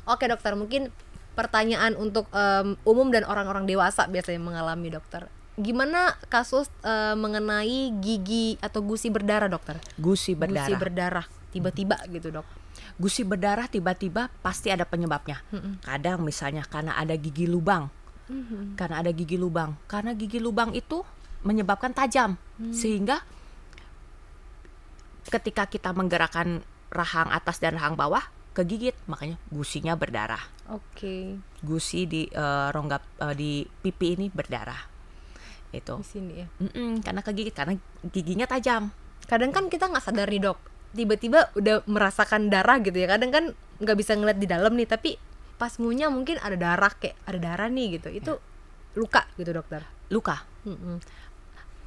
Oke dokter, mungkin pertanyaan untuk umum dan orang-orang dewasa biasanya mengalami dokter. Gimana kasus mengenai gigi atau gusi berdarah dokter? Gusi Gusi berdarah. berdarah tiba-tiba gitu dok. Gusi berdarah tiba-tiba pasti ada penyebabnya. Kadang misalnya karena ada gigi lubang. Karena ada gigi lubang. Karena gigi lubang itu menyebabkan tajam. Sehingga ketika kita menggerakkan rahang atas dan rahang bawah kegigit, makanya gusinya berdarah. Oke. Gusi di rongga di pipi ini berdarah. Itu. Di sini ya. Karena kegigit, karena giginya tajam. Kadang kan kita nggak sadar nih dok, tiba-tiba udah merasakan darah gitu ya. Kadang kan nggak bisa ngeliat di dalam nih, tapi pas ngunyah mungkin ada darah, kayak ada darah nih gitu. Itu luka gitu dokter. Luka.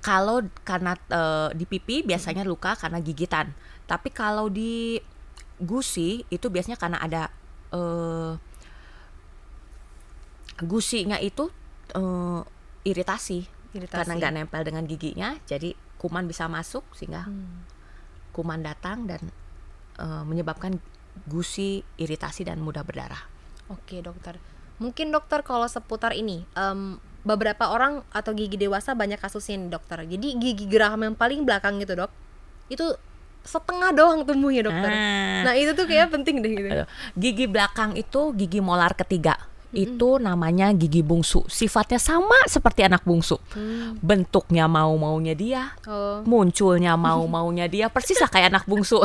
Kalau karena di pipi biasanya luka karena gigitan. Tapi kalau di gusi itu biasanya karena ada gusinya itu iritasi. Karena nggak nempel dengan giginya, jadi kuman bisa masuk sehingga kuman datang dan menyebabkan gusi iritasi dan mudah berdarah. Oke dokter, mungkin dokter kalau seputar ini beberapa orang atau gigi dewasa banyak kasusnya nih dokter. Jadi gigi geraham yang paling belakang gitu dok, itu setengah doang tumbuhnya dokter. Nah itu tuh kayak penting deh gitu. Gigi belakang itu gigi molar ketiga. Itu namanya gigi bungsu. Sifatnya sama seperti anak bungsu. Bentuknya mau-maunya dia, munculnya mau-maunya dia, persis lah kayak anak bungsu.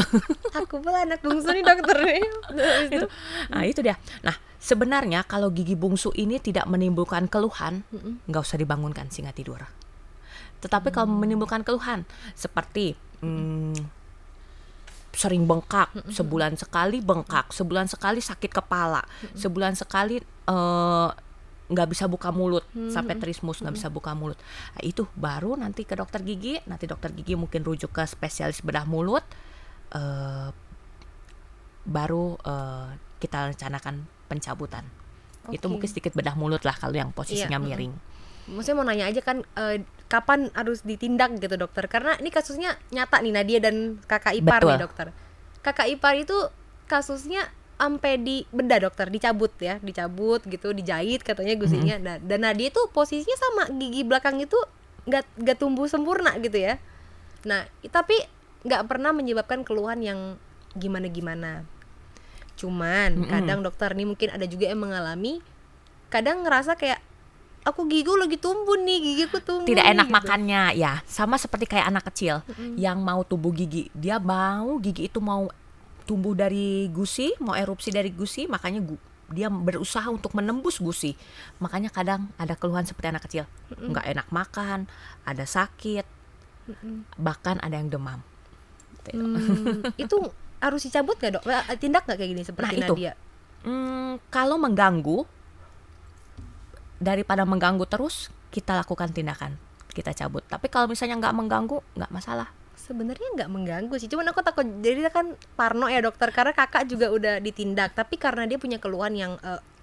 Aku pula anak bungsu nih dokter. Itu. Nah itu dia. Nah sebenarnya kalau gigi bungsu ini tidak menimbulkan keluhan, nggak usah dibangunkan singa tidur. Tetapi kalau menimbulkan keluhan seperti sering bengkak, sebulan sekali bengkak, sebulan sekali sakit kepala, sebulan sekali nggak bisa buka mulut, sampai trismus nggak bisa buka mulut. Nah, itu baru nanti ke dokter gigi. Nanti dokter gigi mungkin rujuk ke spesialis bedah mulut, baru kita rencanakan pencabutan. Itu mungkin sedikit bedah mulut lah kalau yang posisinya miring. Maksudnya mau nanya aja kan kapan harus ditindak gitu dokter, karena ini kasusnya nyata nih, Nadia dan kakak ipar. Betul. Nih dokter, kakak ipar itu kasusnya sampai di bedah dokter, dicabut gitu, dijahit katanya gusinya. Dan Nadia itu posisinya sama, gigi belakang itu nggak tumbuh sempurna gitu ya. Nah tapi nggak pernah menyebabkan keluhan yang gimana. Cuman kadang dokter nih mungkin ada juga yang mengalami, kadang ngerasa kayak aku gigiku lagi tumbuh nih, gigiku tumbuh. Tidak enak gitu. Makannya ya, sama seperti kayak anak kecil yang mau tumbuh gigi. Dia mau gigi itu mau tumbuh dari gusi, mau erupsi dari gusi, makanya dia berusaha untuk menembus gusi. Makanya kadang ada keluhan seperti anak kecil, nggak enak makan, ada sakit, bahkan ada yang demam. Itu harus dicabut nggak dok? Tindak nggak kayak gini seperti Nadia? Kalau mengganggu, daripada mengganggu terus, kita lakukan tindakan, kita cabut. Tapi kalau misalnya nggak mengganggu, nggak masalah. Sebenarnya nggak mengganggu sih, cuman aku takut, jadi kan parno ya dokter, karena kakak juga udah ditindak, tapi karena dia punya keluhan yang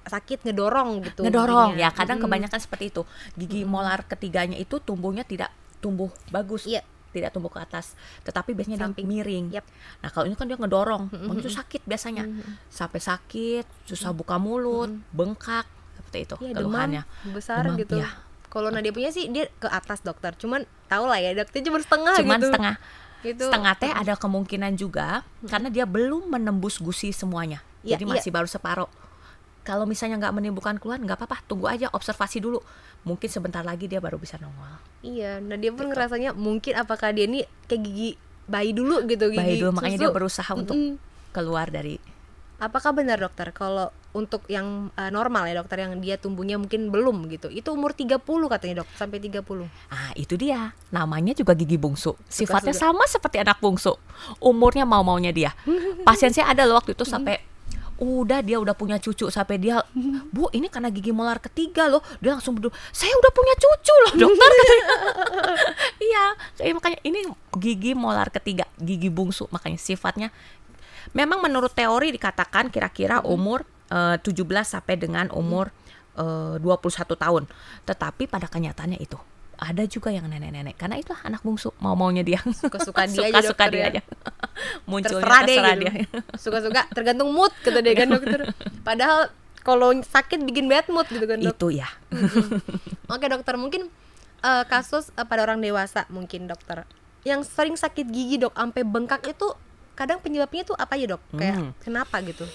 sakit ngedorong gitu. Ngedorong ya, kadang kebanyakan seperti itu. Gigi molar ketiganya itu tumbuhnya tidak tumbuh bagus. Tidak tumbuh ke atas, tetapi biasanya dia miring. Nah kalau ini kan dia ngedorong, itu sakit biasanya, sampai sakit, susah buka mulut, bengkak, seperti itu keluhannya. Demam besar gitu. Kalau Nadia punya sih dia ke atas dokter, cuman tau lah ya dokter cuma setengah gitu. Setengah teh ada kemungkinan juga karena dia belum menembus gusi semuanya, jadi masih baru separuh. Kalau misalnya nggak menimbulkan keluhan, nggak apa-apa, tunggu aja, observasi dulu. Mungkin sebentar lagi dia baru bisa nongol. Iya, nah dia pun ngerasanya mungkin apakah dia ini kayak gigi bayi dulu gitu, gigi dulu, makanya susu. dia berusaha untuk keluar dari. Apakah benar dokter kalau untuk yang normal ya dokter, yang dia tumbuhnya mungkin belum gitu, itu umur 30 katanya dok, sampai 30? Ah itu dia, namanya juga gigi bungsu. Sifatnya sama seperti anak bungsu, umurnya mau-maunya dia. Pasien saya ada loh waktu itu sampai dia udah punya cucu, sampai dia, Bu ini karena gigi molar ketiga loh, dia langsung berdua, saya udah punya cucu loh dokter. Iya, makanya ini gigi molar ketiga, gigi bungsu, makanya sifatnya memang menurut teori dikatakan kira-kira umur 17 sampai dengan umur 21 tahun. Tetapi pada kenyataannya itu ada juga yang nenek-nenek, karena itulah anak bungsu, mau-maunya dia. Suka-suka dia aja dokter ya. Munculnya terserah deh terserah gitu. dia. Suka-suka tergantung mood kata dia kan dokter. Padahal kalau sakit bikin bad mood gitu kan dok. Itu ya. Oke dokter, mungkin kasus pada orang dewasa mungkin dokter yang sering sakit gigi dok sampai bengkak itu kadang penyebabnya tuh apa ya dok? Kayak kenapa gitu?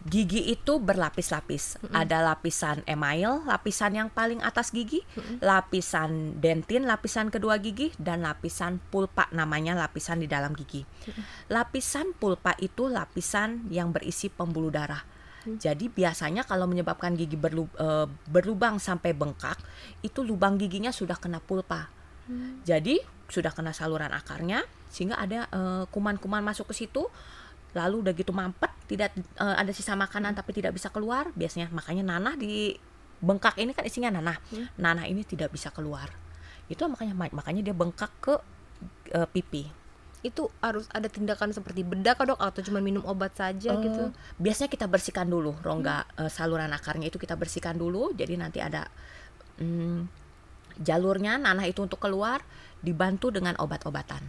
Gigi itu berlapis-lapis. Ada lapisan email, lapisan yang paling atas gigi, lapisan dentin, lapisan kedua gigi, dan lapisan pulpa, namanya lapisan di dalam gigi. Lapisan pulpa itu lapisan yang berisi pembuluh darah. Jadi biasanya kalau menyebabkan gigi berlubang sampai bengkak, itu lubang giginya sudah kena pulpa. Jadi sudah kena saluran akarnya, sehingga ada kuman-kuman masuk ke situ. Lalu udah gitu mampet, tidak ada sisa makanan tapi tidak bisa keluar. Biasanya makanya nanah di bengkak ini kan isinya nanah. Nanah ini tidak bisa keluar. Itu makanya dia bengkak ke pipi. Itu harus ada tindakan seperti bedah kah dok atau cuma minum obat saja gitu? Biasanya kita bersihkan dulu rongga saluran akarnya itu kita bersihkan dulu. Jadi nanti ada jalurnya nanah itu untuk keluar, dibantu dengan obat-obatan.